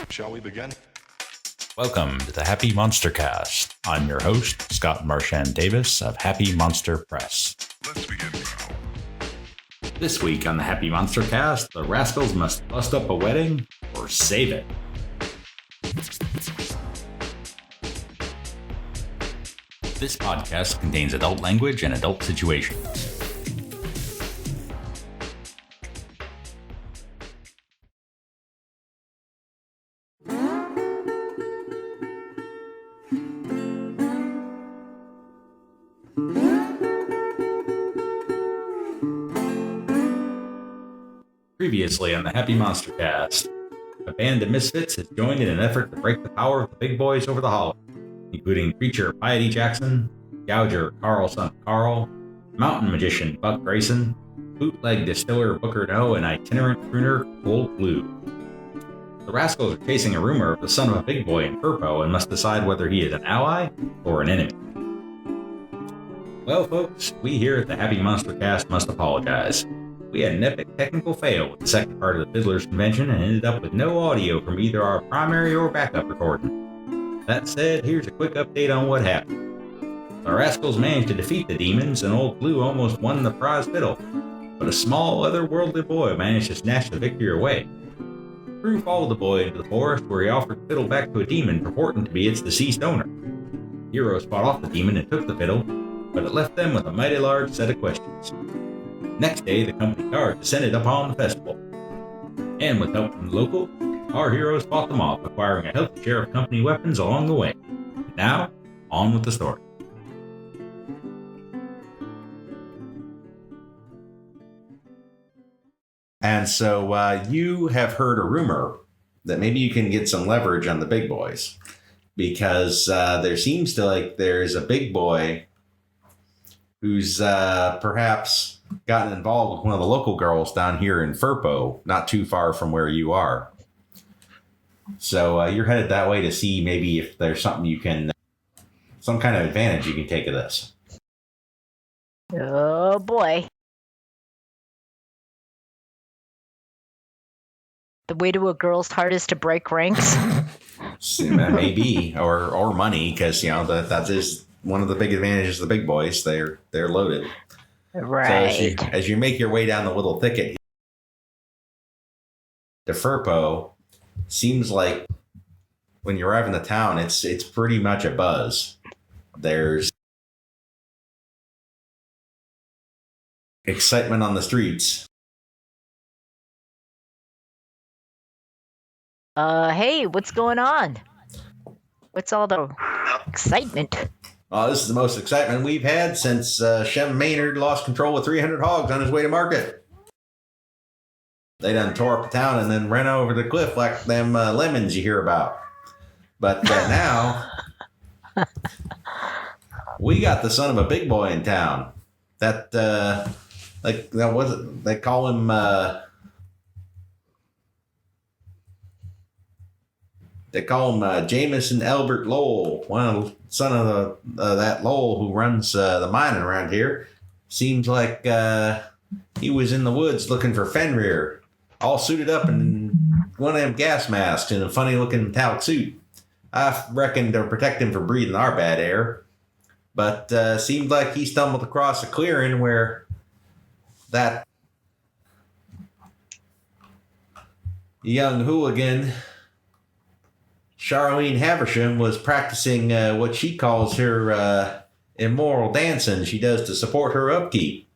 Shall we begin? Welcome to the Happy MonsterCast. I'm your host, Scott Marchand Davis of Happy Monster Press. Let's begin now. This week on the Happy MonsterCast, the rascals must bust up a wedding or save it. This podcast contains adult language and adult situations. Previously on the Happy MonsterCast, a band of misfits has joined in an effort to break the power of the big boys over the Holler, including preacher Piety Jackson, gouger Carl son of Carl, mountain magician Buck Grayson, bootleg distiller Booker No, and itinerant crooner Old Blue. The rascals are chasing a rumor of the son of a big boy in Firpo and must decide whether he is an ally or an enemy. Well, folks, we here at the Happy MonsterCast must apologize. We had an epic technical fail with the second part of the Fiddler's Convention and ended up with no audio from either our primary or backup recording. That said, here's a quick update on what happened. The rascals managed to defeat the demons and Old Blue almost won the prize fiddle, but a small otherworldly boy managed to snatch the victory away. The crew followed the boy into the forest where he offered the fiddle back to a demon purporting to be its deceased owner. Heroes fought off the demon and took the fiddle, but it left them with a mighty large set of questions. Next day, the company guard descended upon the festival, and with help from the local, our heroes fought them off, acquiring a healthy share of company weapons along the way. Now, on with the story. And so you have heard a rumor that maybe you can get some leverage on the big boys, because there seems to there's a big boy who's perhaps gotten involved with one of the local girls down here in Firpo, not too far from where you are. So you're headed that way to see maybe if there's something you can, some kind of advantage you can take of this. Oh boy. The way to a girl's heart is to break ranks. Maybe, or money, because that is one of the big advantages of the big boys. They're loaded. Right. So as you make your way down the little thicket to Firpo, seems like when you arrive in the town, it's pretty much a buzz. There's excitement on the streets. Hey, what's going on? What's all the excitement? This is the most excitement we've had since Shem Maynard lost control of 300 hogs on his way to market. They done tore up the town and then ran over the cliff like them lemons you hear about. But now, we got the son of a big boy in town. That was it. They call him. They call him Jameson Albert Lowell, son of that Lowell who runs the mining around here. Seems like he was in the woods looking for Fenrir, all suited up in one of them gas masks in a funny-looking metallic suit. I reckon to protect him from breathing our bad air. But seemed like he stumbled across a clearing where that young hooligan Charlene Haversham was practicing what she calls her immoral dancing she does to support her upkeep.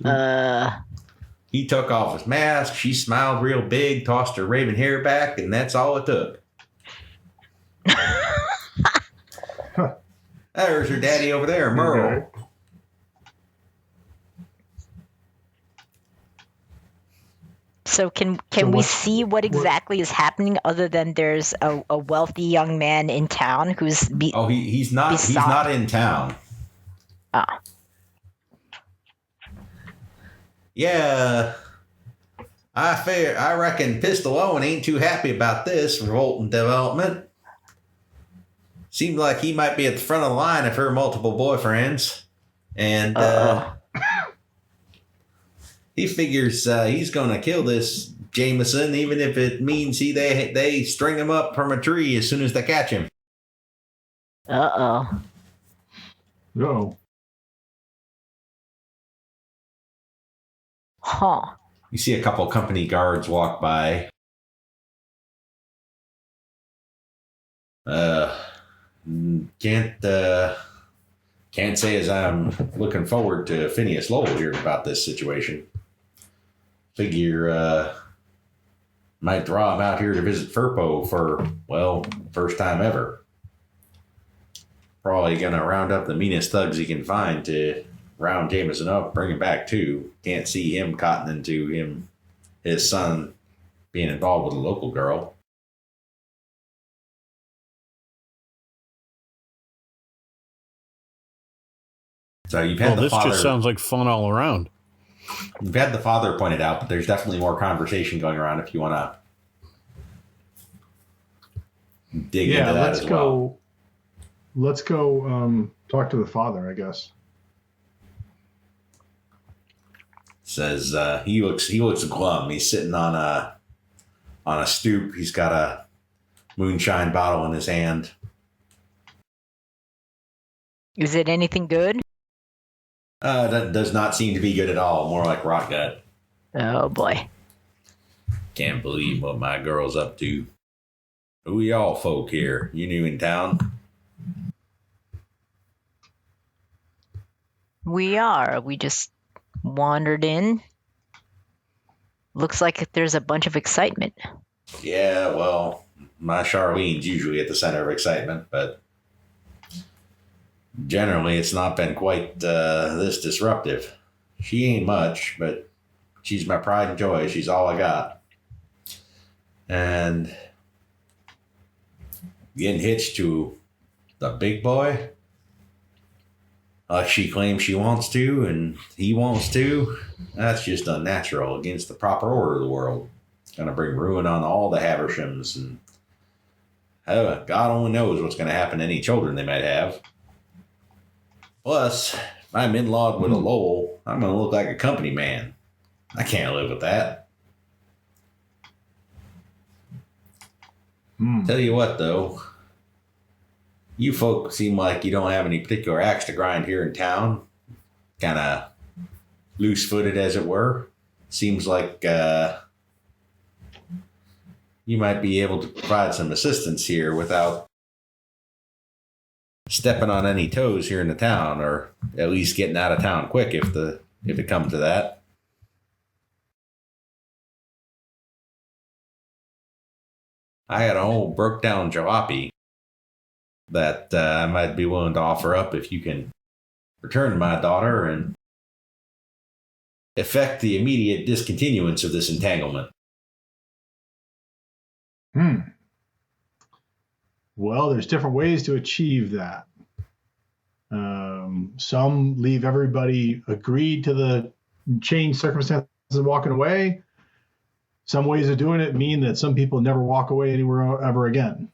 He took off his mask, she smiled real big, tossed her raven hair back, and that's all it took. There's her daddy over there, Merle. So can we see what exactly is happening other than there's a wealthy young man in town who's he's not in town. Ah. Yeah. I reckon Pistol Owen ain't too happy about this revolting development. Seems like he might be at the front of the line of her multiple boyfriends. And he figures he's going to kill this Jameson, even if it means they string him up from a tree as soon as they catch him. Uh-oh. No. Huh. You see a couple company guards walk by. Can't say as I'm looking forward to Phineas Lowell hearing about this situation. Figure might draw him out here to visit Firpo for, well, first time ever. Probably gonna round up the meanest thugs he can find to round Jameson up, bring him back too. Can't see him cotton into his son being involved with a local girl. So you've had the this father. just sounds like fun all around. You've had the father pointed out, but there's definitely more conversation going around if you want to dig into that as well. Let's go talk to the father, I guess. Says he looks glum. He's sitting on a stoop. He's got a moonshine bottle in his hand. Is it anything good? That does not seem to be good at all. More like rot gut. Oh, boy. Can't believe what my girl's up to. Who y'all folk here? You new in town? We are. We just wandered in. Looks like there's a bunch of excitement. Yeah, well, my Charlene's usually at the center of excitement, but generally it's not been quite this disruptive. She ain't much, but she's my pride and joy. She's all I got. And getting hitched to the big boy, like she claims she wants to and he wants to, that's just unnatural, against the proper order of the world. Gonna bring ruin on all the Havershams, and God only knows what's gonna happen to any children they might have. Plus, if I'm in-lawed with a Lowell, I'm gonna look like a company man. I can't live with that. Tell you what, though, you folk seem like you don't have any particular axe to grind here in town. Kind of loose-footed, as it were. Seems like you might be able to provide some assistance here without stepping on any toes here in the town, or at least getting out of town quick if it comes to that. I had a whole broke down jalopy that I might be willing to offer up if you can return my daughter and effect the immediate discontinuance of this entanglement. Well, there's different ways to achieve that. Some leave everybody agreed to the changed circumstances of walking away. Some ways of doing it mean that some people never walk away anywhere ever again.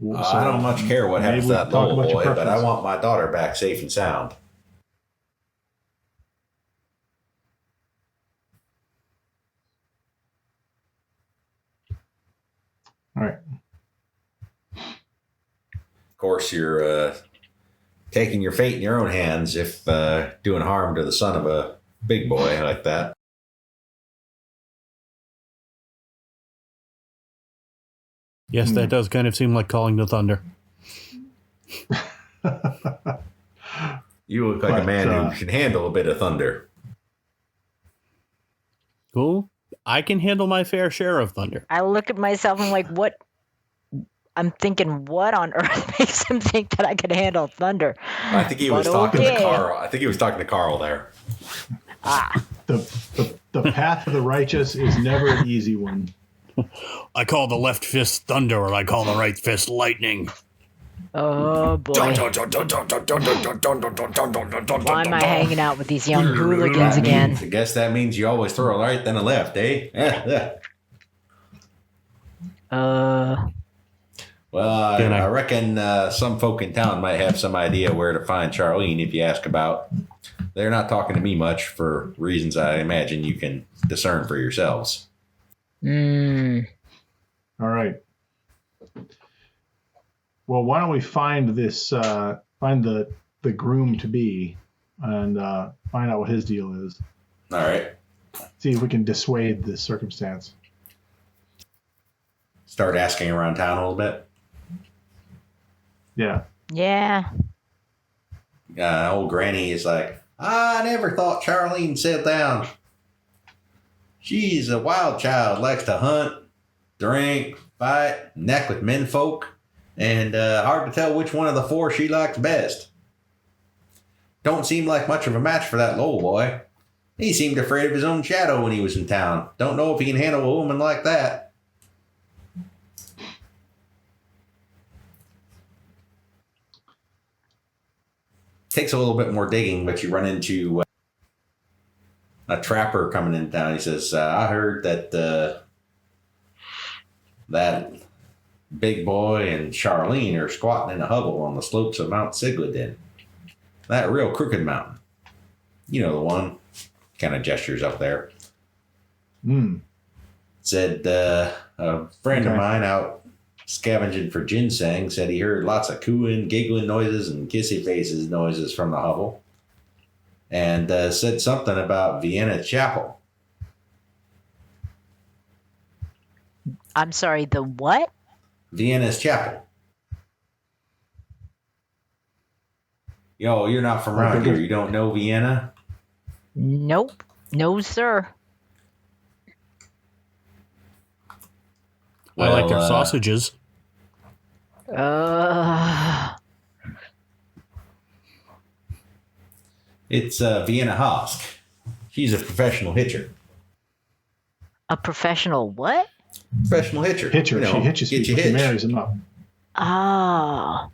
So I don't much care what happens to that little boy, but I preference. want my daughter back safe and sound. All right. Of course, you're taking your fate in your own hands if doing harm to the son of a big boy like that. Yes, that does kind of seem like calling the thunder. You look like a man who can handle a bit of thunder. Cool. I can handle my fair share of thunder. I look at myself and like, what? I'm thinking, what on earth makes him think that I could handle thunder? I think he was But talking to okay. Carl. I think he was talking to Carl there. The path of the righteous is never an easy one. I call the left fist thunder, or I call the right fist lightning. Oh boy. Why am I hanging out with these young hooligans again? I guess that means you always throw a right then a left, eh? Well, I reckon some folk in town might have some idea where to find Charlene if you ask about. They're not talking to me much for reasons I imagine you can discern for yourselves. Mm. All right. Well, why don't we find this? Find the groom to be, and find out what his deal is. All right. See if we can dissuade this circumstance. Start asking around town a little bit. Yeah. Yeah. Old Granny is like, I never thought Charlene settled down. She's a wild child, likes to hunt, drink, fight, neck with menfolk, and hard to tell which one of the four she likes best. Don't seem like much of a match for that Lowell boy. He seemed afraid of his own shadow when he was in town. Don't know if he can handle a woman like that. Takes a little bit more digging, but you run into a trapper coming in town. He says, I heard that that big boy and Charlene are squatting in a hovel on the slopes of Mount Sigladin. That real crooked mountain. You know the one. Kind of gestures up there. Said a friend of mine out scavenging for ginseng said he heard lots of cooing, giggling noises and kissy faces noises from the hovel. And said something about Vienna Chapel. I'm sorry, the what? Vienna's Chapel. Yo, you're not from around here. You don't know Vienna? Nope. No, sir. I like their sausages. It's Vienna Hosk. She's a professional hitcher. A professional what? Professional hitcher. Hitcher. You know, She hitches get people. you She hitched. marries them up. Ah.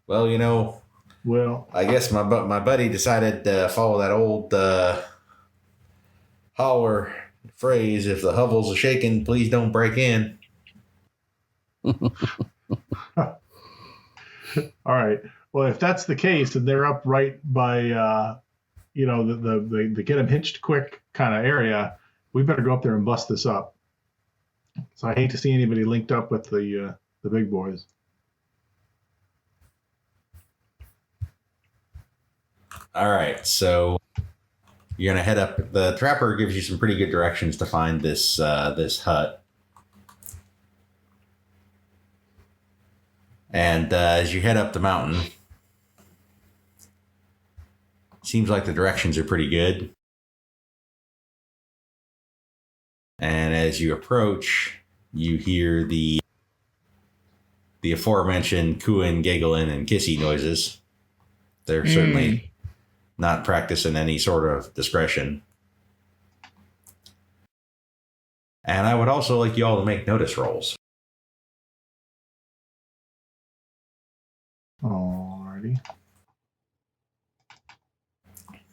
Well, you know, Well, I guess my buddy decided to follow that old Holler phrase, if the hovels are shaking, please don't break in. all right. Well, if that's the case, and they're up right by, the get them hitched quick kind of area, we better go up there and bust this up. So I hate to see anybody linked up with the big boys. All right, so you're gonna head up. The trapper gives you some pretty good directions to find this hut. And as you head up the mountain, seems like the directions are pretty good. And as you approach, you hear the aforementioned cooing, giggling, and kissy noises. They're certainly not practicing any sort of discretion. And I would also like you all to make notice rolls. Alrighty.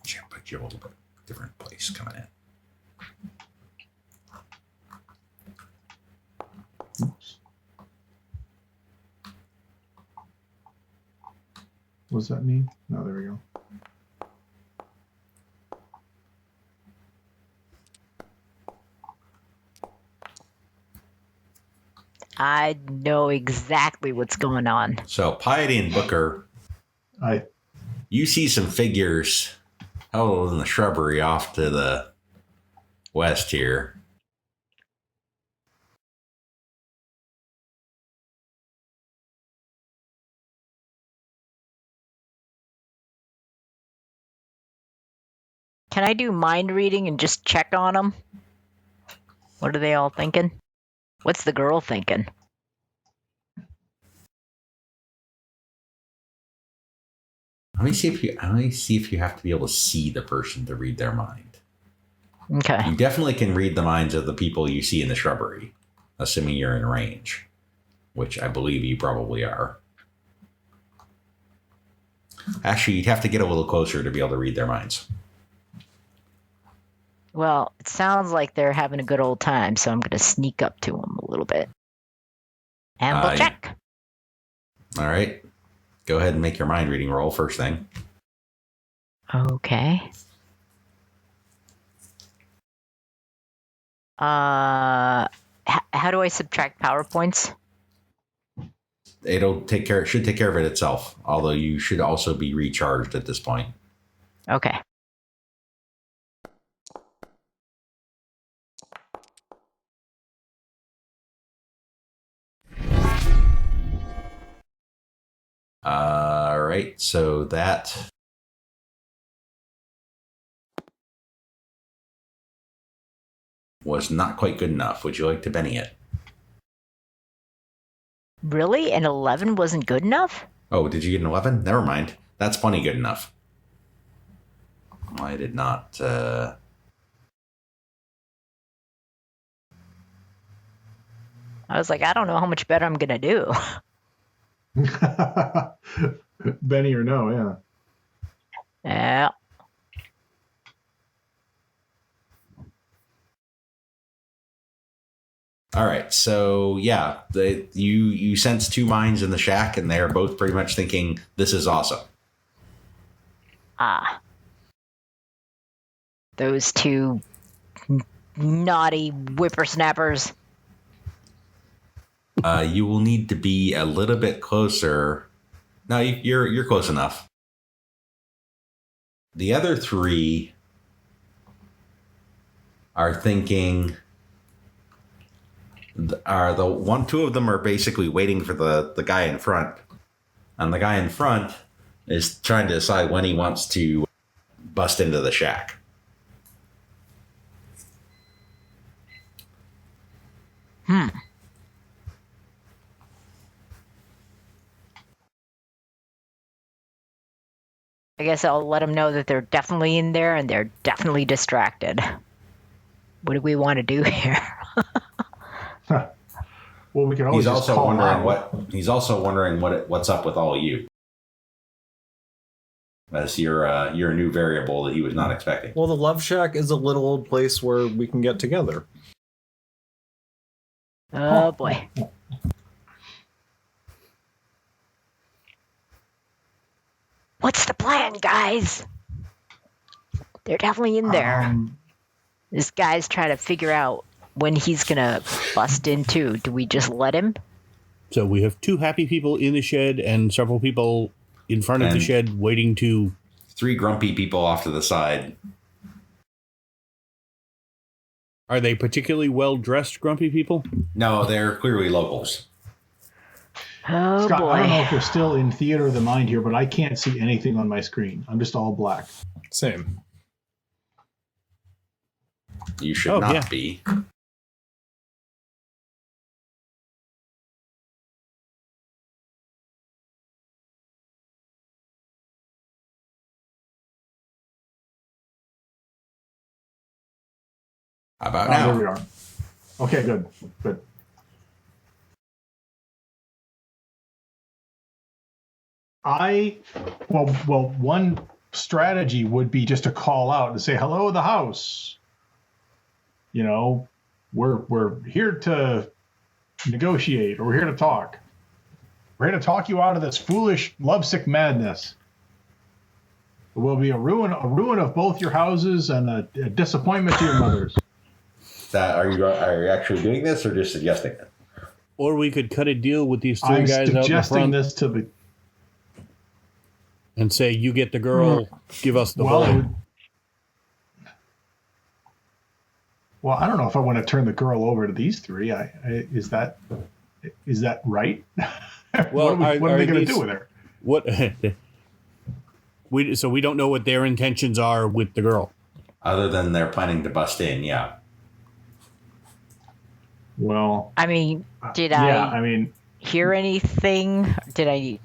Should put you a little bit different place coming in. Oops. What does that mean? No, there we go. I know exactly what's going on. So Piety and Booker, you see some figures out in the shrubbery off to the west here. Can I do mind reading and just check on them? What are they all thinking? What's the girl thinking? Let me see if you have to be able to see the person to read their mind. Okay. You definitely can read the minds of the people you see in the shrubbery, assuming you're in range, which I believe you probably are. Actually, you'd have to get a little closer to be able to read their minds. Well, it sounds like they're having a good old time, so I'm going to sneak up to them a little bit. And we'll check. All right. Go ahead and make your mind reading roll first thing. Okay. How do I subtract power points? It'll take care. It should take care of it itself. Although you should also be recharged at this point. Okay. All right. So that was not quite good enough. Would you like to Benny it? Really? An 11 wasn't good enough? Oh, did you get an 11? Never mind. That's plenty good enough. I did not. I was like, I don't know how much better I'm gonna do. Benny or no, yeah. Yeah. All right. So yeah, you sense two minds in the shack, and they're both pretty much thinking this is awesome. Ah. Those two naughty whippersnappers. You will need to be a little bit closer. No, you're close enough. The other three are thinking. Two of them are basically waiting for the guy in front, and the guy in front is trying to decide when he wants to bust into the shack. I guess I'll let them know that they're definitely in there and they're definitely distracted. What do we want to do here? Well, we can always He's just also call him wondering out. He's also wondering what's up with all of you. As you're a new variable that he was not expecting. Well, the Love Shack is a little old place where we can get together. Oh boy. What's the plan, guys? They're definitely in there. This guy's trying to figure out when he's gonna bust in too. Do we just let him? So we have two happy people in the shed and several people in front of the shed waiting to... Three grumpy people off to the side. Are they particularly well-dressed grumpy people? No, they're clearly locals. Oh Scott, boy. I don't know if we're still in theater of the mind here, but I can't see anything on my screen. I'm just all black. Same. You should not yeah. be. How about now? There we are. Okay, good. Good. One strategy would be just to call out and say, hello, the house. You know, we're here to negotiate, or we're here to talk. We're here to talk you out of this foolish lovesick madness. It will be a ruin of both your houses and a disappointment to your mothers. Are you actually doing this or just suggesting it? Or we could cut a deal with these three I'm guys out in the suggesting front this to the and say, you get the girl, give us the boy. Well, I don't know if I want to turn the girl over to these three. Is that right? Well, what are they going to these- do with her? What? So we don't know what their intentions are with the girl. Other than they're planning to bust in, yeah. Well, I mean, did yeah, I hear anything? Did I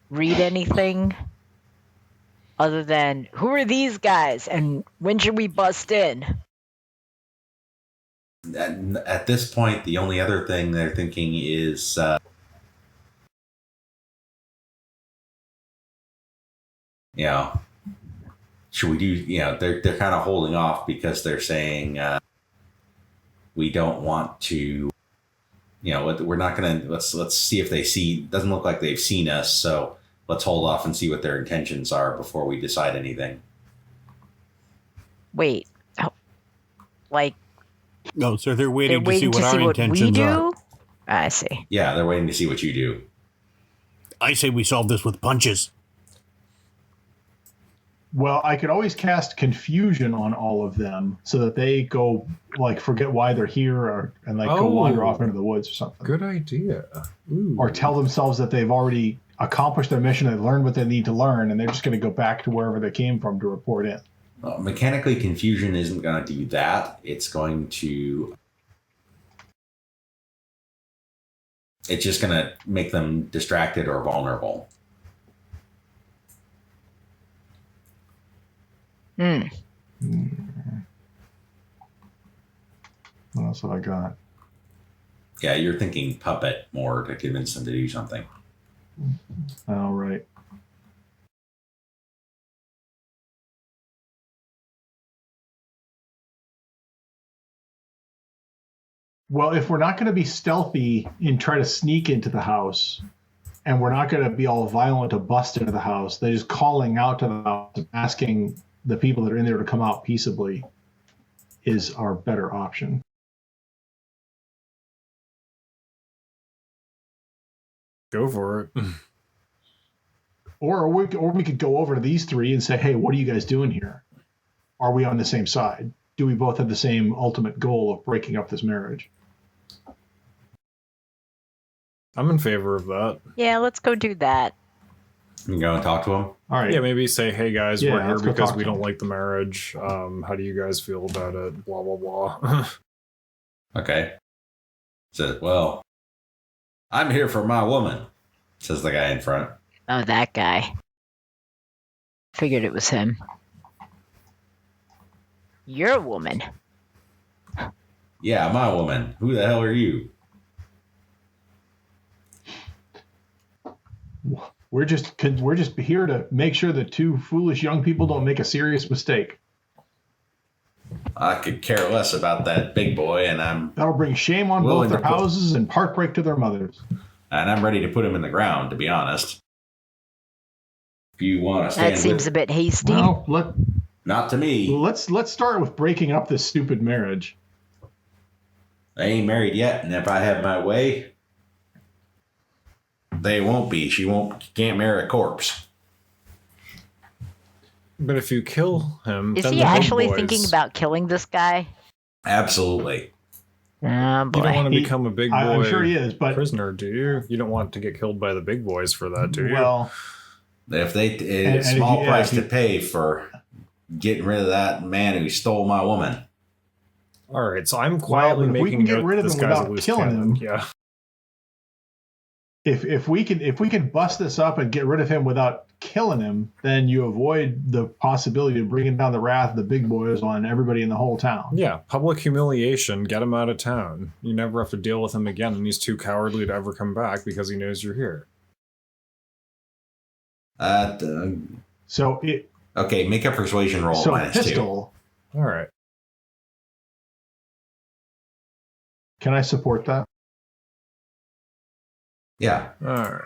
read anything? Other than, who are these guys and when should we bust in? At this point, the only other thing they're thinking is should we do, they're kind of holding off because they're saying we don't want to, we're not going to, let's see if they see, doesn't look like they've seen us, so let's hold off and see what their intentions are before we decide anything. Wait. Oh, like, No, so they're they're waiting to see waiting what to see our what we intentions are. do? I see. Yeah, they're waiting to see what you do. I say we solve this with punches. Well, I could always cast confusion on all of them so that they go like forget why they're here and go wander off into the woods or something. Good idea. Ooh. Or tell themselves that they've already accomplished their mission, they've learned what they need to learn, and they're just going to go back to wherever they came from to report in. Well, mechanically, confusion isn't going to do that. It's just going to make them distracted or vulnerable. What else have I got? Yeah, you're thinking puppet more to convince them to do something. All right. Well, if we're not going to be stealthy and try to sneak into the house, and we're not going to be all violent to bust into the house, they're just calling out to the house, asking the people that are in there to come out peaceably is our better option. Go for it. Or we could go over to these three and say, hey, what are you guys doing here? Are we on the same side? Do we both have the same ultimate goal of breaking up this marriage? I'm in favor of that. Yeah, let's go do that. You go and talk to them? All right. Yeah, maybe say, hey guys, Yeah, we're here let's go because talk we to don't them. like the marriage. How do you guys feel about it? Blah, blah, blah. Okay. Says, well, I'm here for my woman, says the guy in front. Oh, that guy. Figured it was him. You're a woman. Yeah, my woman. Who the hell are you? We're just here to make sure that two foolish young people don't make a serious mistake. I could care less about that big boy, and I'm That'll bring shame on Willing both to their put- houses and heartbreak to their mothers. ready to put him in the ground, to be honest. If you want to stand That seems with, a bit hasty. Well, not to me. let's start with breaking up this stupid marriage. I ain't married yet, and if I have my way, they won't be. She can't marry a corpse. But if you kill him, Is then he the big actually boys- thinking about killing this guy? Absolutely. Oh, You boy. don't want to He- become a big boy I'm sure he is, but prisoner, do you? You don't want to get killed by the big boys for that, do you? well, If they And- a small and price if to you- pay for getting rid of that man who stole my woman. All right, so I'm quietly but if we making can get out rid of this him guy's a without loose killing cannon. him- Yeah. if we can bust this up and get rid of him without killing him, then you avoid the possibility of bringing down the wrath of the big boys on everybody in the whole town. Yeah, public humiliation, get him out of town. You never have to deal with him again, and he's too cowardly to ever come back because he knows you're here. So it Okay, make a persuasion roll so a -2. pistol. All right. Can I support that? Yeah. All right.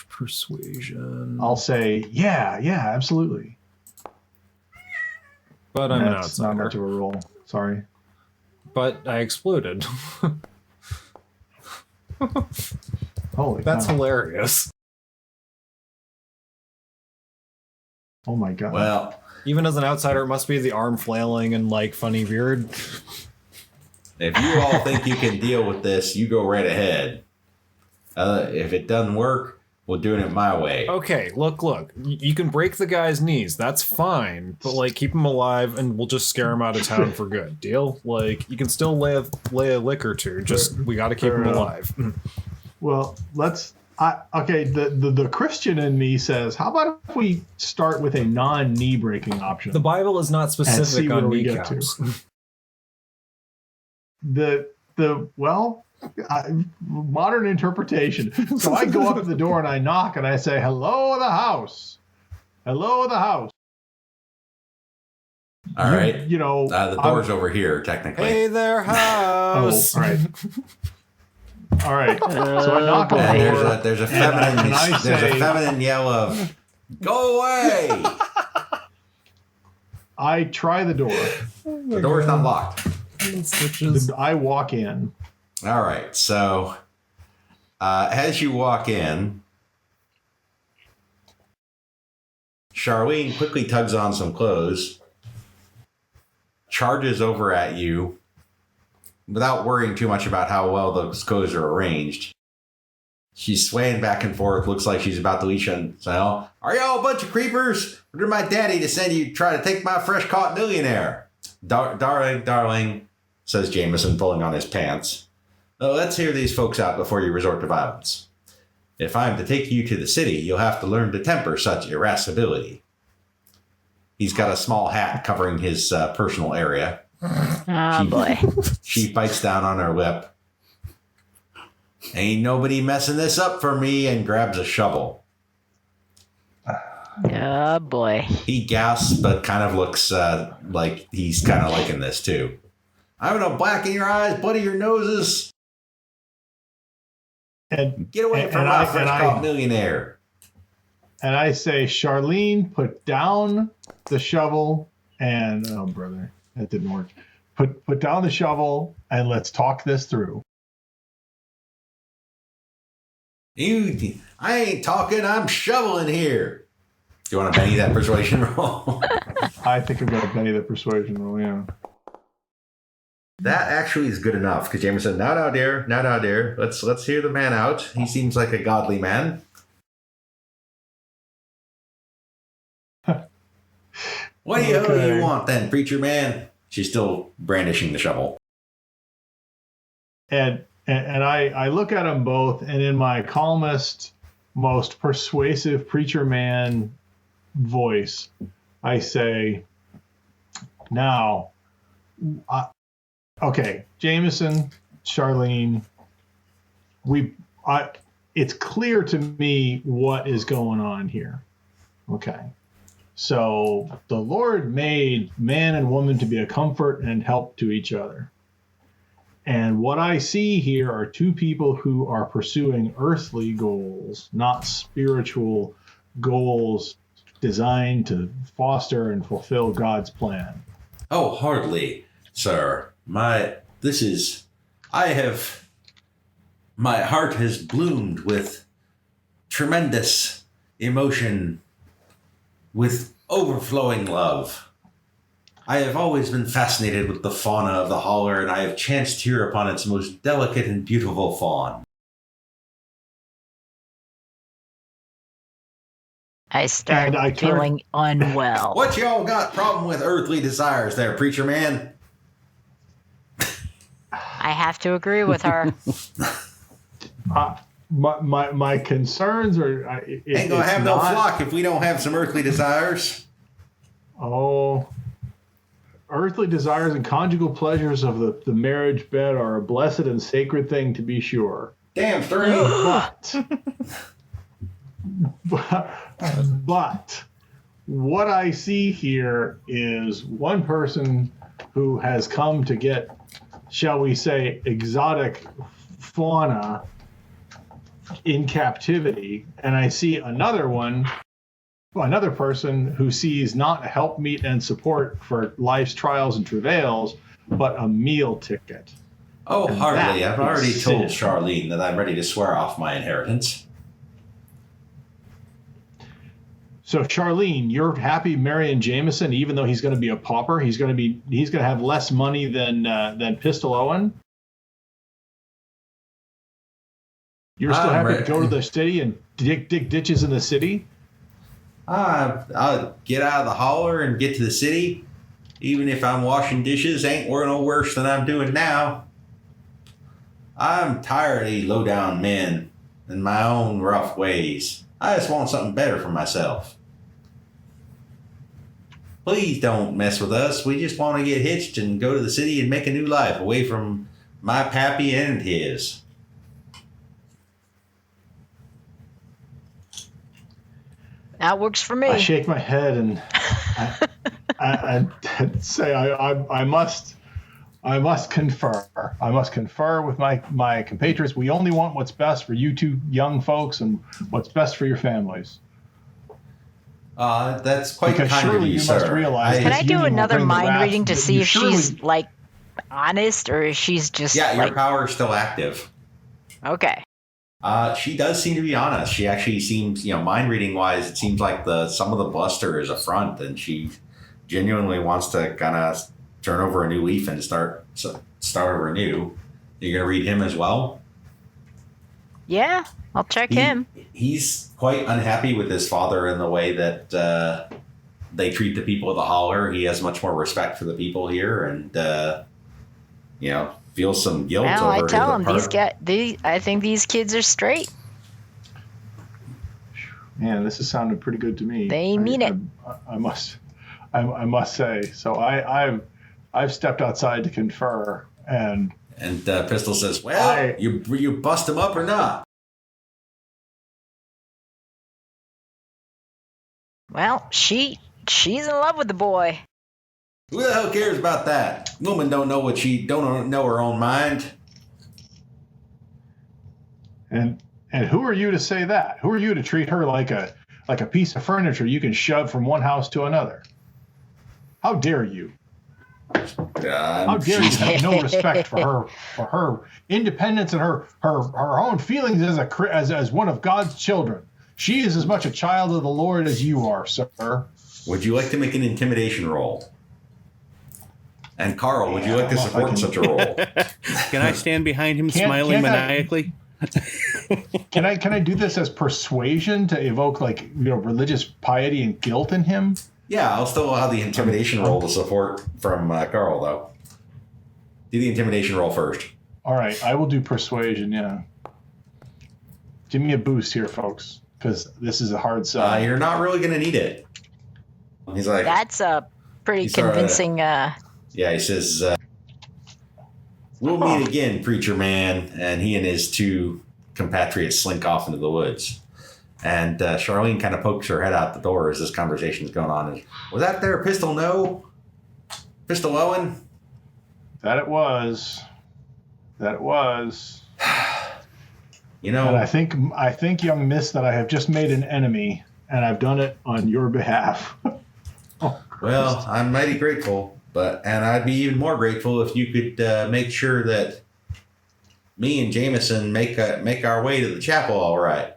Persuasion. I'll say yeah, absolutely. But I'm an That's not outsider. much of a roll. Sorry. But I exploded. Holy That's cow. hilarious. Oh my god. Well, Even as an outsider, it must be the arm flailing and like funny beard. if you all think you can deal with this, you go right ahead. If it doesn't work, we're doing it my way. Okay, look. You can break the guy's knees. That's fine. But like, keep him alive, and we'll just scare him out of town for good. Deal? Like, you can still lay a lick or two. Just we got to keep him alive. Well, okay. The Christian in me says, how about if we start with a non-knee breaking option? The Bible is not see specific where on we get to. kneecaps. Modern interpretation. So I go up to the door and I knock and I say, "Hello, the house. Hello, the house." All right. You know, The door's over here, technically. Hey there, house. Oh, all right. All right. So I knock on And the door. there's a feminine and I say- yell of "Go away!" I try the door. The door's not locked. I walk in. All right. So as you walk in, Charlene quickly tugs on some clothes, charges over at you without worrying too much about how well those clothes are arranged. She's swaying back and forth, looks like she's about to leash and say, "Are y'all a bunch of creepers? Or did my daddy to send you to try to take my fresh-caught millionaire?" Darling, says Jameson, pulling on his pants. "Oh, let's hear these folks out before you resort to violence. If I'm to take you to the city, you'll have to learn to temper such irascibility." He's got a small hat covering his personal area. Oh, boy. She bites down on her lip. "Ain't nobody messing this up for me," and grabs a shovel. Oh, boy. He gasps, but kind of looks like he's kind of liking this too. "I'm gonna blacken your eyes, bloody your noses. And Get away from my fresh-caught millionaire." And I say, "Charlene, put down the shovel and..." Oh, brother, that didn't work. Put down the shovel and let's talk this through. I ain't talking, I'm shoveling here. Do you want to Benny that persuasion roll? I think I'm going to Benny the persuasion roll, yeah. That actually is good enough, because James said, now, dear. Let's hear the man out. He seems like a godly man." "What do you want then, preacher man?" She's still brandishing the shovel. And I look at them both, and in my calmest, most persuasive preacher man voice, I say, "Now, okay, Jameson, Charlene, it's clear to me what is going on here. Okay. So the Lord made man and woman to be a comfort and help to each other. And what I see here are two people who are pursuing earthly goals, not spiritual goals designed to foster and fulfill God's plan." "Oh, hardly, sir. My heart has bloomed with tremendous emotion, with overflowing love. I have always been fascinated with the fauna of the Holler, and I have chanced here upon its most delicate and beautiful fawn." I start feeling unwell. "What y'all got problem with earthly desires there, preacher man?" I have to agree with her. My concerns are... Ain't gonna have no flock if we don't have some earthly desires. Oh, earthly desires and conjugal pleasures of the marriage bed are a blessed and sacred thing, to be sure. Damn straight. But what I see here is one person who has come to get, shall we say, exotic fauna in captivity, and I see another person who sees not helpmeet and support for life's trials and travails, but a meal ticket. Oh, And hardly. that I've already is told sin. Charlene that I'm ready to swear off my inheritance. So Charlene, you're happy marrying Jameson, even though he's going to be a pauper. He's going to have less money than Pistol Owen. You're still happy to go to the city and dig ditches in the city? I'll get out of the Holler and get to the city. Even if I'm washing dishes, ain't no worse than I'm doing now. I'm tired of these low-down men and my own rough ways. I just want something better for myself. Please don't mess with us. We just want to get hitched and go to the city and make a new life away from my pappy and his. That works for me. I shake my head and I say I must confer. I must confer with my compatriots. We only want what's best for you two young folks and what's best for your families. That's quite Because kind of surely you, you sir. must realize Can this I do union will another bring the mind wrath reading to that see you if surely- she's like honest or if she's just Yeah, your like power is still active. okay? She does seem to be honest. She actually seems, mind reading wise, it seems like some of the bluster is a front, and she genuinely wants to kind of turn over a new leaf and start over new. You're gonna read him as well. Yeah, I'll check him. He's quite unhappy with his father in the way that they treat the people of the Holler. He has much more respect for the people here, and feels some guilt Well, over I tell the him I think these kids are straight. Man, this is sounding pretty good to me. They mean it. I must say. So I've stepped outside to confer, and Pistol says, "Well, you bust him up or not?" Well, she's in love with the boy. Who the hell cares about that? Woman don't know her own mind. and who are you to say that? Who are you to treat her like a piece of furniture you can shove from one house to another? How dare you? How dare you have no respect for her independence and her own feelings as one of God's children. She is as much a child of the Lord as you are, sir. Would you like to make an intimidation roll? And Carl, would you like to support such a roll? Can I stand behind him smiling maniacally? Can I do this as persuasion to evoke religious piety and guilt in him? Yeah, I'll still allow the intimidation roll to support from Carl, though. Do the intimidation roll first. All right, I will do persuasion. Yeah, give me a boost here, folks, because this is a hard sell. You're not really going to need it. He's like, That's a pretty convincing. yeah, he says, "We'll meet again, preacher man." And he and his two compatriots slink off into the woods. And Charlene kind of pokes her head out the door as this conversation is going on. Was that there Pistol No? Pistol Owen? That it was. And I think, young miss, that I have just made an enemy, and I've done it on your behalf. Well, I'm mighty grateful, and I'd be even more grateful if you could make sure that me and Jameson make our way to the chapel all right.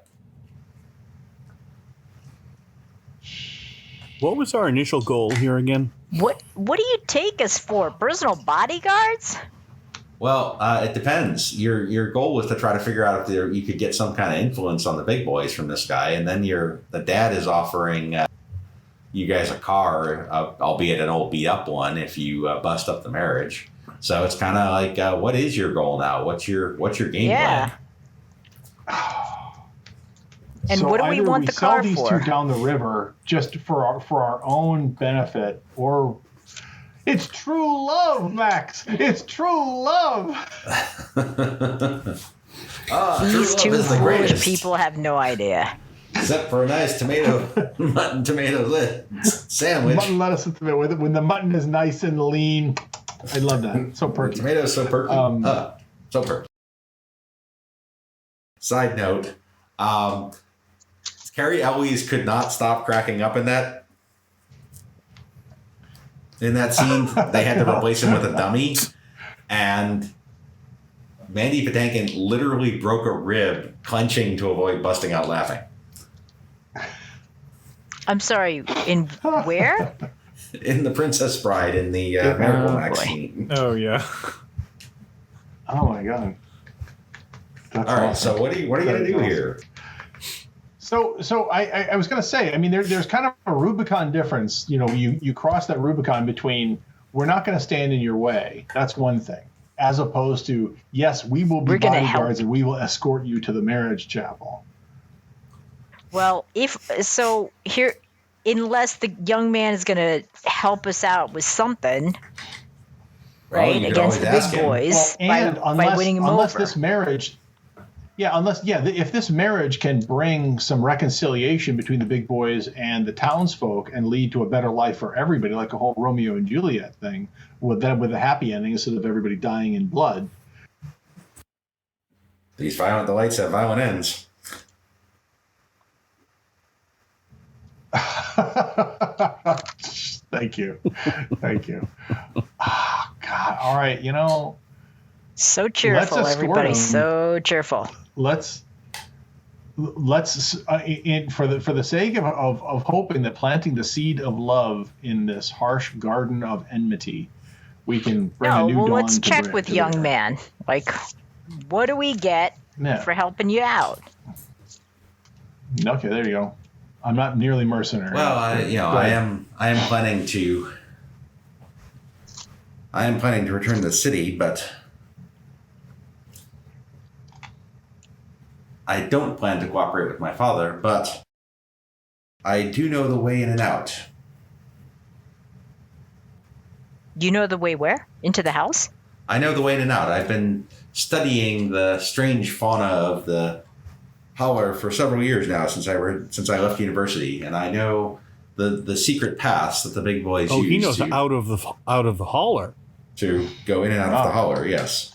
What was our initial goal here again? What do you take us for? Personal bodyguards? Well, it depends. Your goal was to try to figure out if you could get some kind of influence on the big boys from this guy, and then the dad is offering you guys a car, albeit an old beat up one, if you bust up the marriage. So it's kind of like, what is your goal now? What's your game plan? And so what do we want the car for? We sell for? these two down the river just for our own benefit, or it's true love, Max. It's true love. These two foolish people have no idea. Except for a nice mutton tomato sandwich. Mutton, lettuce, and tomato. When the mutton is nice and lean, I love that. So perky. The tomato's so perky. So perky. Side note, Carrie Elwes could not stop cracking up in that scene. They had to replace him with a dummy, and Mandy Patinkin literally broke a rib clenching to avoid busting out laughing. I'm sorry, in where? In The Princess Bride, in the Miracle Max scene. Oh, yeah. Oh, my God. That's all right, awesome. so what are you going to do here? So I was going to say, I mean, there's kind of a Rubicon difference. You cross that Rubicon between we're not going to stand in your way. That's one thing. As opposed to, yes, we will be bodyguards and we will escort you to the marriage chapel. Well, unless the young man is going to help us out with something, right, against the big boys by winning him over. This marriage, if this marriage can bring some reconciliation between the big boys and the townsfolk and lead to a better life for everybody, like a whole Romeo and Juliet thing, with a happy ending instead of everybody dying in blood. These violent delights have violent ends. Thank you. Thank you. Oh, God. All right. You know, So cheerful, escort everybody. him. So cheerful. let's for the sake of hoping that planting the seed of love in this harsh garden of enmity, we can bring a No, new well, dawn let's to check bring with to young bear. man. Like, what do we get Yeah. for helping you out? Okay, there you go. I'm not nearly mercenary. Well, Go I ahead. am planning to return to the city, but I don't plan to cooperate with my father, but I do know the way in and out. You know the way where? Into the house? I know the way in and out. I've been studying the strange fauna of the Holler for several years now since I left university, and I know the secret paths that the big boys Oh, he use knows out of the holler. to go in and out of the Holler. Yes,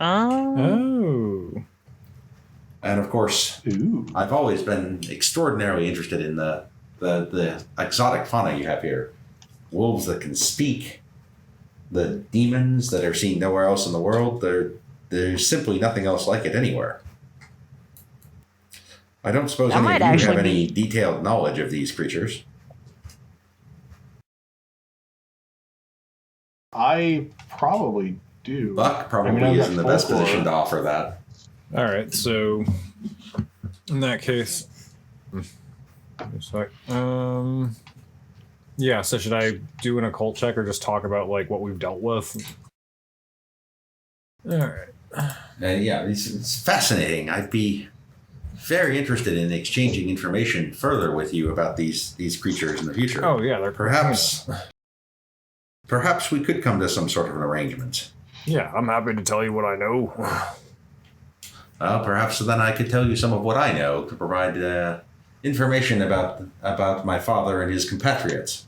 Oh. and of course, Ooh. I've always been extraordinarily interested in the exotic fauna you have here. Wolves that can speak, the demons that are seen nowhere else in the world. There's simply nothing else like it anywhere. I don't suppose That any might of you have actually any be- detailed knowledge of these creatures. I probably do. Buck probably I've is in the got best folklore. position to offer that. All right, so in that case, yeah. So should I do an occult check or just talk about like what we've dealt with? All right. Yeah, it's fascinating. I'd be very interested in exchanging information further with you about these creatures in the future. Oh yeah, they're Perhaps we could come to some sort of an arrangement. Yeah, I'm happy to tell you what I know. Well, perhaps then I could tell you some of what I know to provide information about my father and his compatriots.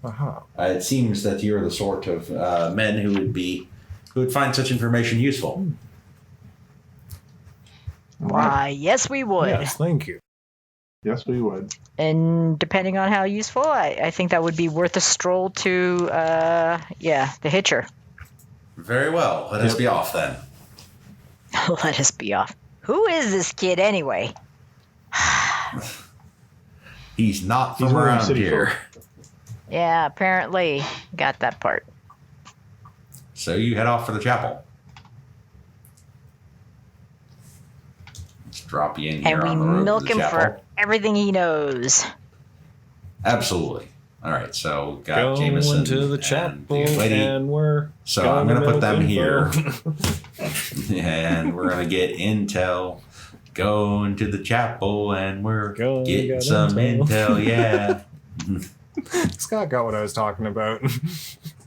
Uh-huh. It seems that you're the sort of men who would find such information useful. Why, yes, we would. Yes, thank you. Yes, we would. And depending on how useful, I think that would be worth a stroll to, the Hitcher. Very well. Let us be off then. Let us be off. Who is this kid anyway? He's not He's from one of them around city here. folk. Yeah, apparently got that part. So you head off for the chapel. Let's drop you in here And we on the road milk to the him chapel. for everything he knows. Absolutely. All right, so got Going Jameson to the and chapel the lady. and we're So I'm going to put them here. info. And we're going to get intel. Going to the chapel and we're Go getting get some intel. intel, yeah. Scott got what I was talking about.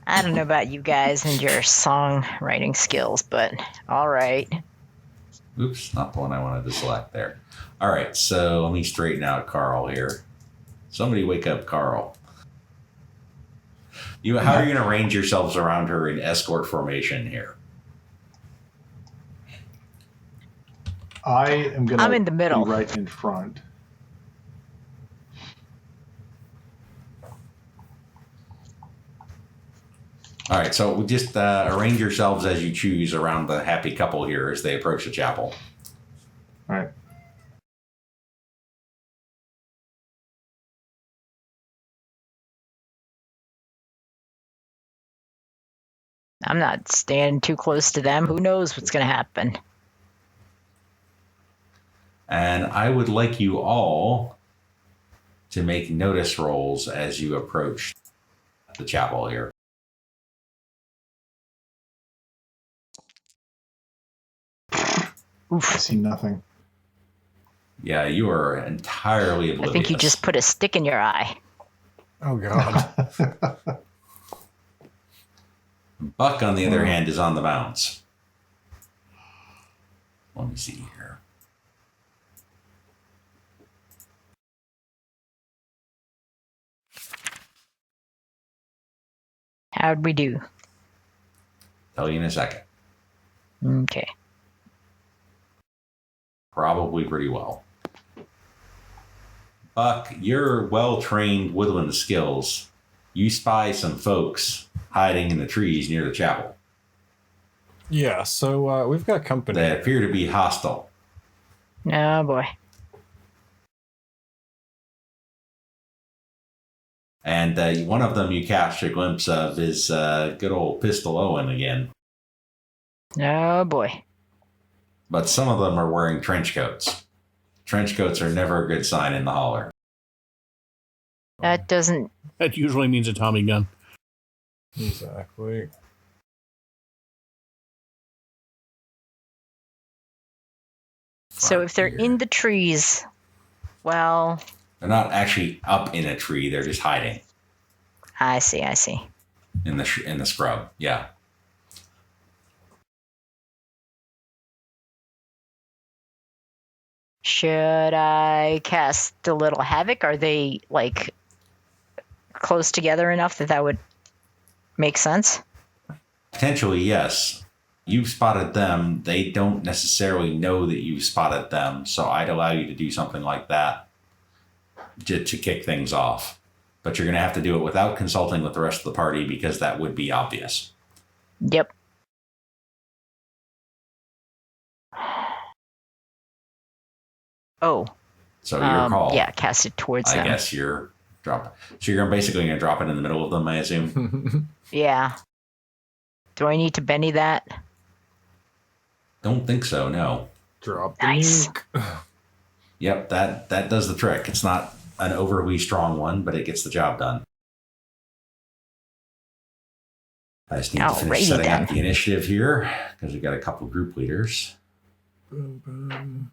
I don't know about you guys and your songwriting skills, but all right. Oops, not the one I wanted to select there. All right, so let me straighten out Carl here. Somebody wake up Carl. How are you going to arrange yourselves around her in escort formation here? I am going to I'm in the middle. be right in front. All right, so just arrange yourselves as you choose around the happy couple here as they approach the chapel. All right. I'm not standing too close to them. Who knows what's going to happen? And I would like you all to make notice rolls as you approach the chapel here. I see nothing. Yeah, you are entirely oblivious. I think you just put a stick in your eye. Oh god. Buck, on the other hand, is on the bounce. Let me see here. How'd we do? Tell you in a second. Okay. Probably pretty well. Buck, your well-trained woodland skills, you spy some folks hiding in the trees near the chapel. Yeah, so we've got company. They appear to be hostile. Oh boy. And one of them you catch a glimpse of is good old Pistol Owen again. Oh boy. But some of them are wearing trench coats. Trench coats are never a good sign in the holler. That doesn't. That usually means a Tommy gun. Exactly. So if they're in the trees, well, They're not actually up in a tree. They're just hiding I see. I see. in the scrub. Yeah. Should I cast a little havoc? Are they like close together enough that would make sense? Potentially, yes. You've spotted them. They don't necessarily know that you've spotted them. So I'd allow you to do something like that to kick things off. But you're going to have to do it without consulting with the rest of the party because that would be obvious. Yep. Oh. So your call. Yeah, cast it towards them. I guess you're dropping. So you're basically going to drop it in the middle of them, I assume? Yeah. Do I need to Benny that? Don't think so, no. Drop the Nice. nuke. Yep, that does the trick. It's not an overly strong one, but it gets the job done. I just need to finish Alrighty setting then. up the initiative here because we've got a couple group leaders. Boom, boom.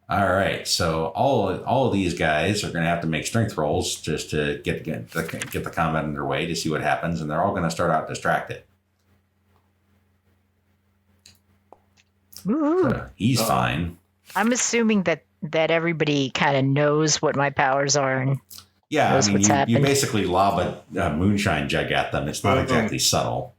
All right, so all of these guys are going to have to make strength rolls just to get the combat underway to see what happens, and they're all going to start out distracted. Ooh. So he's fine. I'm assuming that everybody kind of knows what my powers are. And Yeah, knows I mean, what's you happened. basically lob a moonshine jug at them. It's not exactly subtle.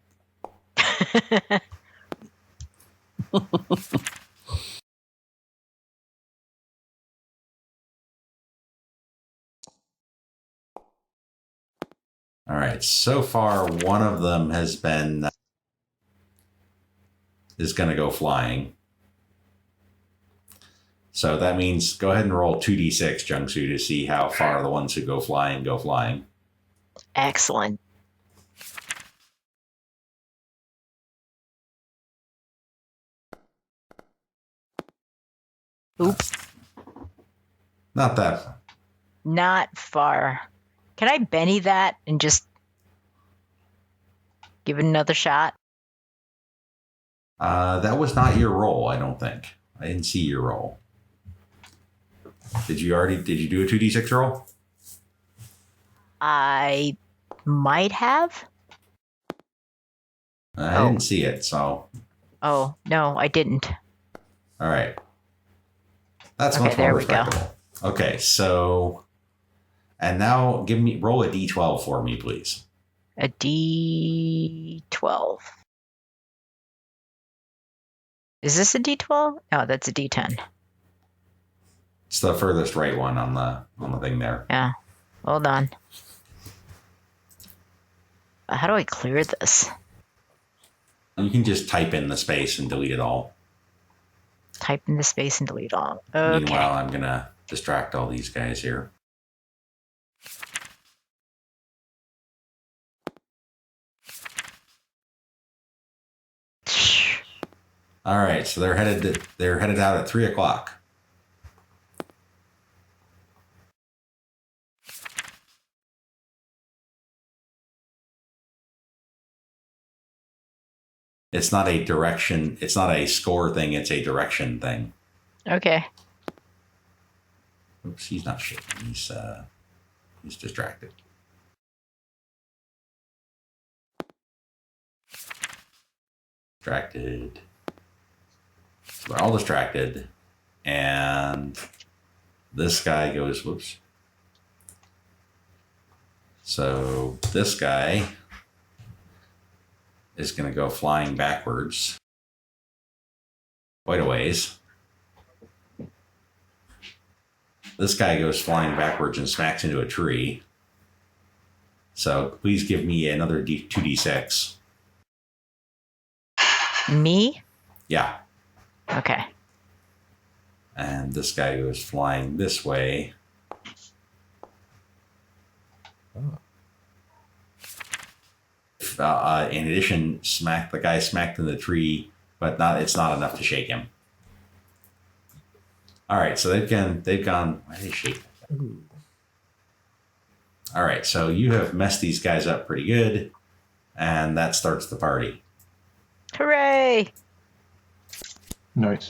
All right, so far one of them is going to go flying. So that means go ahead and roll 2d6, Jung Soo, to see how far the ones who go flying go flying. Excellent. Oops. Not that. Not far. Can I Benny that and just give it another shot? That was not your roll, I don't think. I didn't see your roll. Did you do a 2d6 roll? I might have. I didn't see it, so. Oh, no, I didn't. All right. That's Okay, much more there we go. respectable. Okay, so. And now roll a d12 for me, please. A D12. Is this a D12? No, that's a D10. It's the furthest right one on the thing there. Yeah. Hold on. How do I clear this? You can just type in the space and delete it all. Type in the space and delete all. Okay. Meanwhile, I'm going to distract all these guys here. All right, so they're headed out at 3:00. It's not a direction. It's not a score thing. It's a direction thing. Okay. Oops, he's not shaking. He's distracted. Distracted. So they're all distracted, and this guy goes, whoops. So this guy is going to go flying backwards quite a ways. This guy goes flying backwards and smacks into a tree. So please give me another 2d6. Me? Yeah. Okay. And this guy goes flying this way. In addition, the guy smacked in the tree, but it's not enough to shake him. All right, so they've gone. Why did they shake? All right, so you have messed these guys up pretty good, and that starts the party. Hooray! Nice.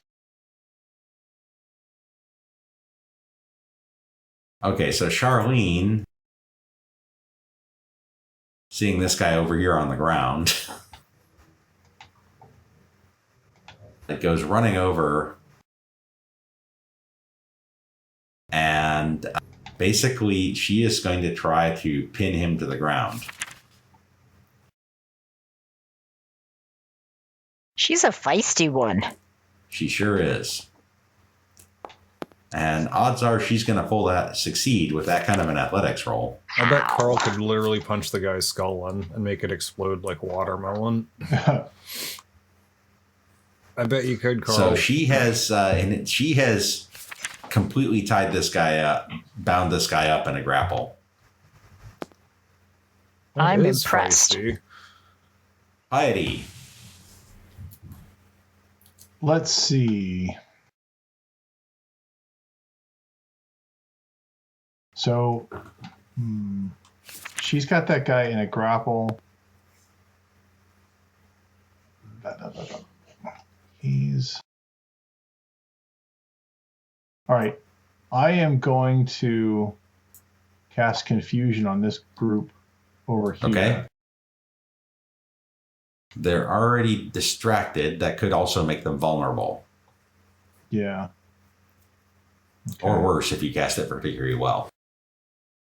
Okay, so Charlene, seeing this guy over here on the ground, it goes running over and basically she is going to try to pin him to the ground. She's a feisty one. She sure is. And odds are she's going to succeed with that kind of an athletics roll. I bet Carl could literally punch the guy's skull in and make it explode like watermelon. I bet you could, Carl. So she has completely tied this guy up, bound this guy up in a grapple. That I'm is impressed. feisty. Piety. Let's see. So, she's got that guy in a grapple. He's... All right. I am going to cast confusion on this group over here. Okay. They're already distracted. That could also make them vulnerable. Yeah. Okay. Or worse if you cast it particularly well.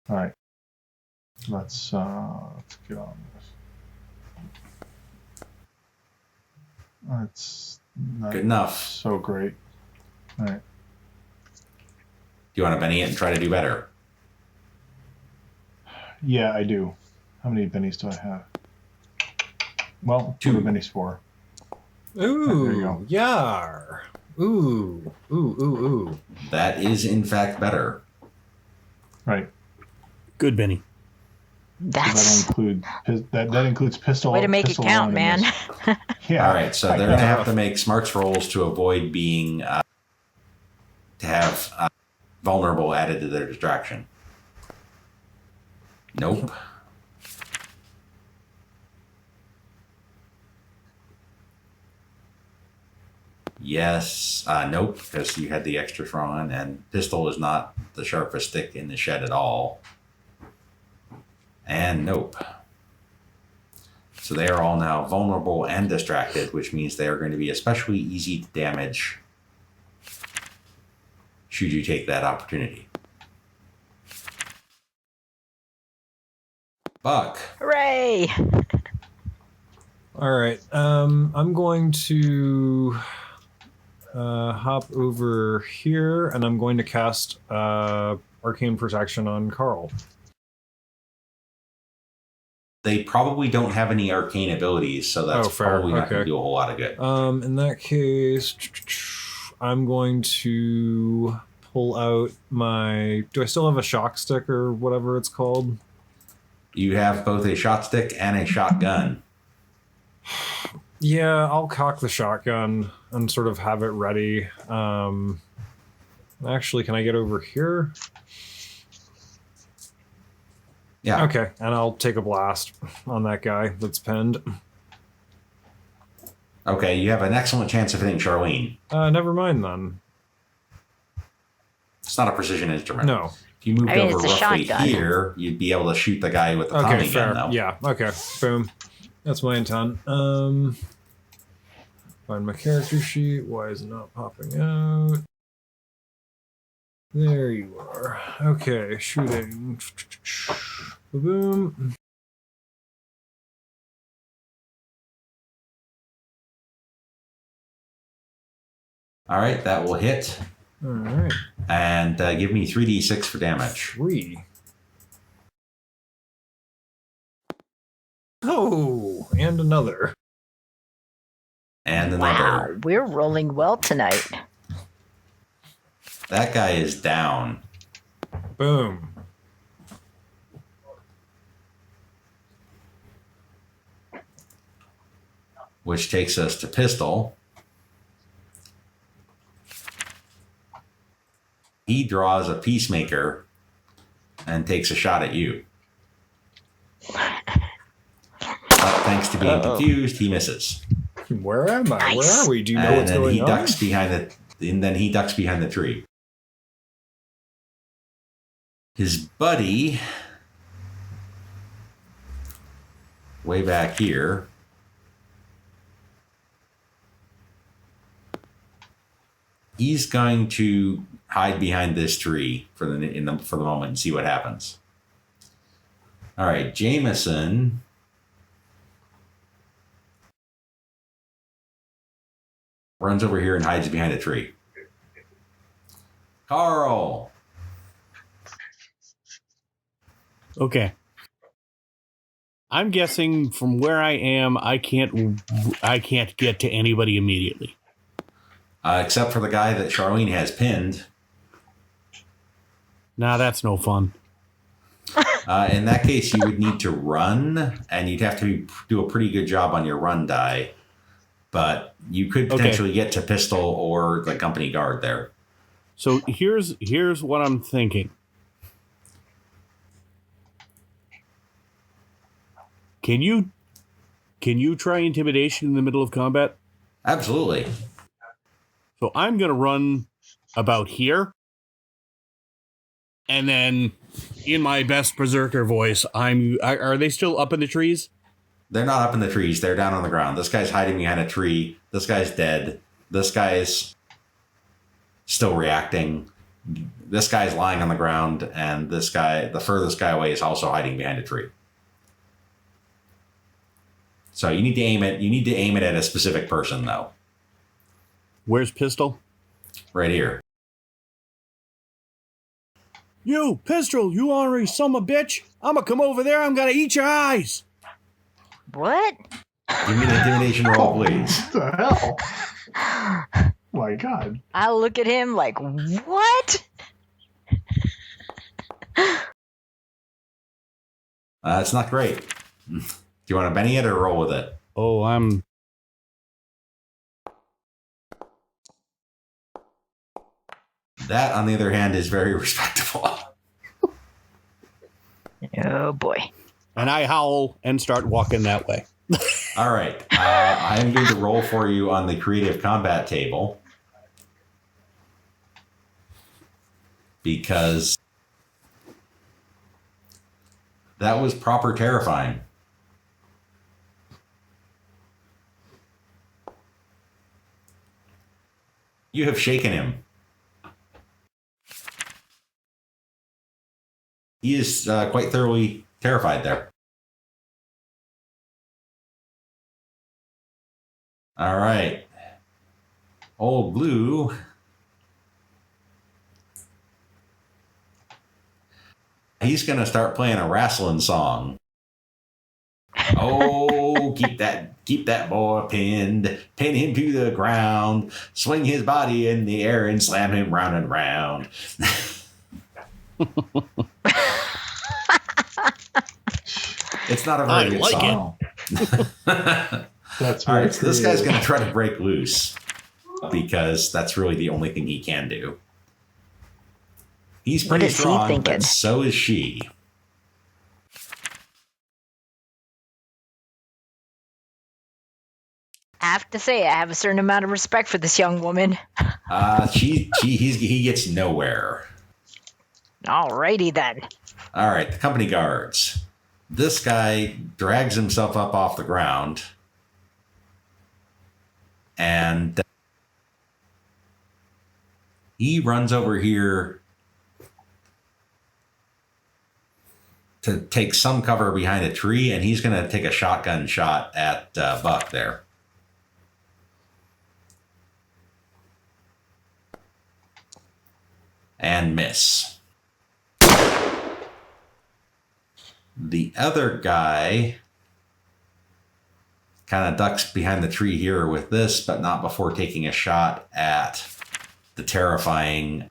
All right. Let's get on this. That's not Good enough. so great. All right. Do you want to Benny it and try to do better? Yeah, I do. How many bennies do I have? Well, 2 bennies for. Ooh, There you go. yar. Ooh, ooh, ooh, ooh. That is in fact better. Right. Good, Benny. That's That includes pistol. way to make it pistol count, alone in man. this. Yeah. All right, so they're going to have to make smarts rolls to avoid being to have vulnerable added to their distraction. Nope. Yes. Nope, because you had the extra thrown, and pistol is not the sharpest stick in the shed at all. And nope. So they are all now vulnerable and distracted, which means they are going to be especially easy to damage should you take that opportunity. Buck. Hooray! All right. I'm going to hop over here, and I'm going to cast Arcane Protection on Carl. They probably don't have any arcane abilities, so that's fair. probably not going Okay. to do a whole lot of good. In that case, I'm going to pull out my... Do I still have a shock stick or whatever it's called? You have both a shot stick and a shotgun. Yeah, I'll cock the shotgun and sort of have it ready. Actually, can I get over here? Yeah. Okay, and I'll take a blast on that guy that's pinned. Okay, you have an excellent chance of hitting Charlene. Never mind then. It's not a precision instrument. No. If you moved I mean, over it's a roughly shotgun. here, you'd be able to shoot the guy with the Okay, Tommy fair. gun, though. Yeah, okay. Boom. That's my intent. Find my character sheet. Why is it not popping out? There you are. Okay, shooting. Boom. All right, that will hit. All right. And give me 3d6 for damage. 3. Oh, and another. And Wow, another. we're rolling well tonight. That guy is down. Boom. Which takes us to Pistol. He draws a Peacemaker and takes a shot at you. But thanks to being confused, he misses. Where am I? Nice. Where are we? Do you know And what's then going he on? ducks behind the tree. His buddy, way back here, he's going to hide behind this tree for the moment and see what happens. All right, Jameson runs over here and hides behind a tree. Carl. Okay. I'm guessing from where I am, I can't get to anybody immediately. Except for the guy that Charlene has pinned. Nah, that's no fun. In that case, you would need to run, and you'd have to do a pretty good job on your run die. But you could potentially get to Pistol or the company guard there. So here's what I'm thinking. Can you try intimidation in the middle of combat? Absolutely. So I'm going to run about here. And then in my best berserker voice, are they still up in the trees? They're not up in the trees. They're down on the ground. This guy's hiding behind a tree. This guy's dead. This guy's still reacting. This guy's lying on the ground. And this guy, the furthest guy away, is also hiding behind a tree. So you need to aim it. You need to aim it at a specific person, though. Where's Pistol? Right here. You, Pistol, you ornery son of a bitch. I'm going to come over there. I'm going to eat your eyes. What? Give me an intimidation roll, please. What the hell? My God. I look at him like, what? It's not great. Do you want to Benny it or roll with it? Oh, I'm... That, on the other hand, is very respectable. Oh, boy. And I howl and start walking that way. All right. I'm going to roll for you on the creative combat table. Because that was proper terrifying. You have shaken him. He is quite thoroughly terrified there. All right. Old Blue. He's going to start playing a wrestling song. Oh, keep that boy pinned, pin him to the ground, swing his body in the air and slam him round and round. It's not a very good like song. That's All very right, so this guy's creative. going to try to break loose because that's really the only thing he can do. He's What pretty is he strong, thinking? but so is she. I have to say, I have a certain amount of respect for this young woman. He gets nowhere. Alrighty then. All right, the company guards. This guy drags himself up off the ground and he runs over here to take some cover behind a tree, and he's going to take a shotgun shot at Buck there. And miss. The other guy kind of ducks behind the tree here with this, but not before taking a shot at the terrifying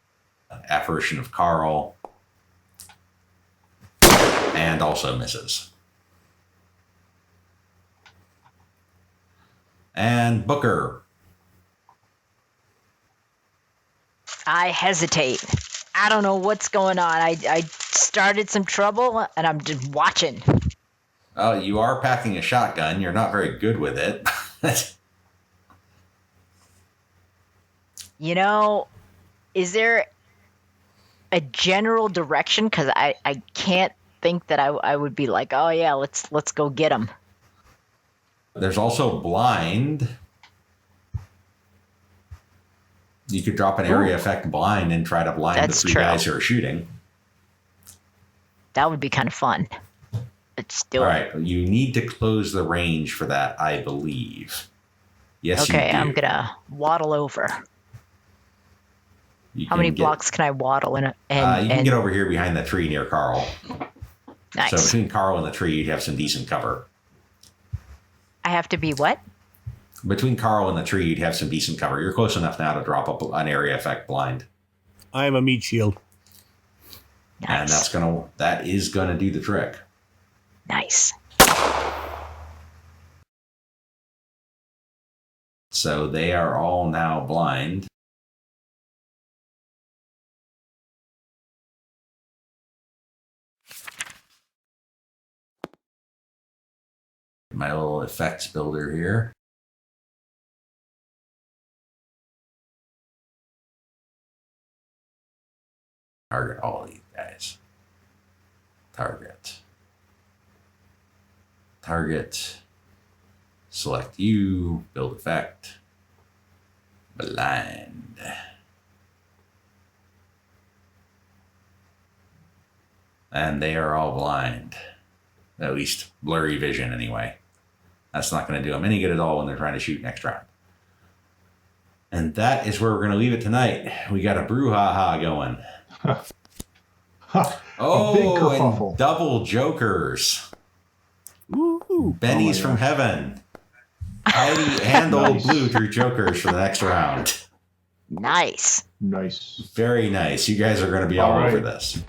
apparition of Carl. And also misses. And Booker. I hesitate. I don't know what's going on. I started some trouble and I'm just watching. Oh, you are packing a shotgun. You're not very good with it. You know, is there a general direction? Because I can't think that I would be like, oh yeah, let's go get him. There's also blind. You could drop an area effect blind and try to blind That's the three true. guys who are shooting. That would be kind of fun. Let's do All it. right, you need to close the range for that, I believe. Yes, Okay, you do. I'm gonna waddle over. You How can many get- blocks can I waddle in? you can get over here behind the tree near Carl. Nice. So between Carl and the tree, you'd have some decent cover. I have to be what? Between Carl and the tree, you'd have some decent cover. You're close enough now to drop up an area effect blind. I am a meat shield. And Nice. that is gonna do the trick. Nice. So they are all now blind. My little effects builder here. Target all of these guys. Target. Target. Select you. Build effect. Blind. And they are all blind. At least blurry vision anyway. That's not going to do them any good at all when they're trying to shoot next round. And that is where we're going to leave it tonight. We got a brouhaha going. A big Oh, kerfuffle. and double jokers. Woo! Benny's Oh my from gosh. heaven. Heidi and Old Nice. Blue drew jokers for the next round. Nice. Nice. Very nice. You guys are going to be All all over right. this.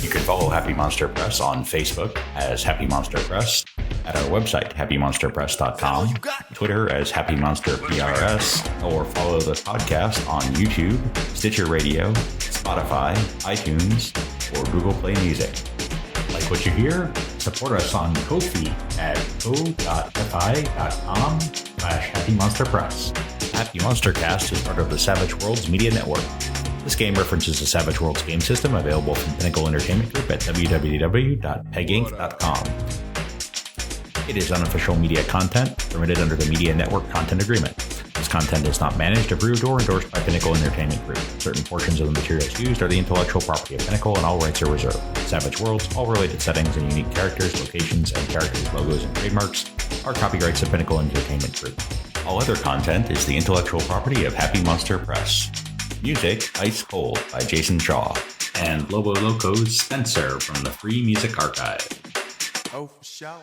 You can follow Happy Monster Press on Facebook as Happy Monster Press, at our website, happymonsterpress.com, Twitter as Happy Monster PRS, or follow the podcast on YouTube, Stitcher Radio, Spotify, iTunes, or Google Play Music. Like what you hear? Support us on Ko-fi at ko.fi.com/Happy Monster Press. Happy MonsterCast is part of the Savage Worlds Media Network. This game references the Savage Worlds game system available from Pinnacle Entertainment Group at www.peginc.com. It is unofficial media content permitted under the Media Network Content Agreement. This content is not managed, approved, or endorsed by Pinnacle Entertainment Group. Certain portions of the materials used are the intellectual property of Pinnacle and all rights are reserved. Savage Worlds, all related settings and unique characters, locations, and characters' logos and trademarks are copyrights of Pinnacle Entertainment Group. All other content is the intellectual property of Happy Monster Press. Music, Ice Cold by Jason Shaw. And Lobo Loco's Spencer from the Free Music Archive. Oh, for sure.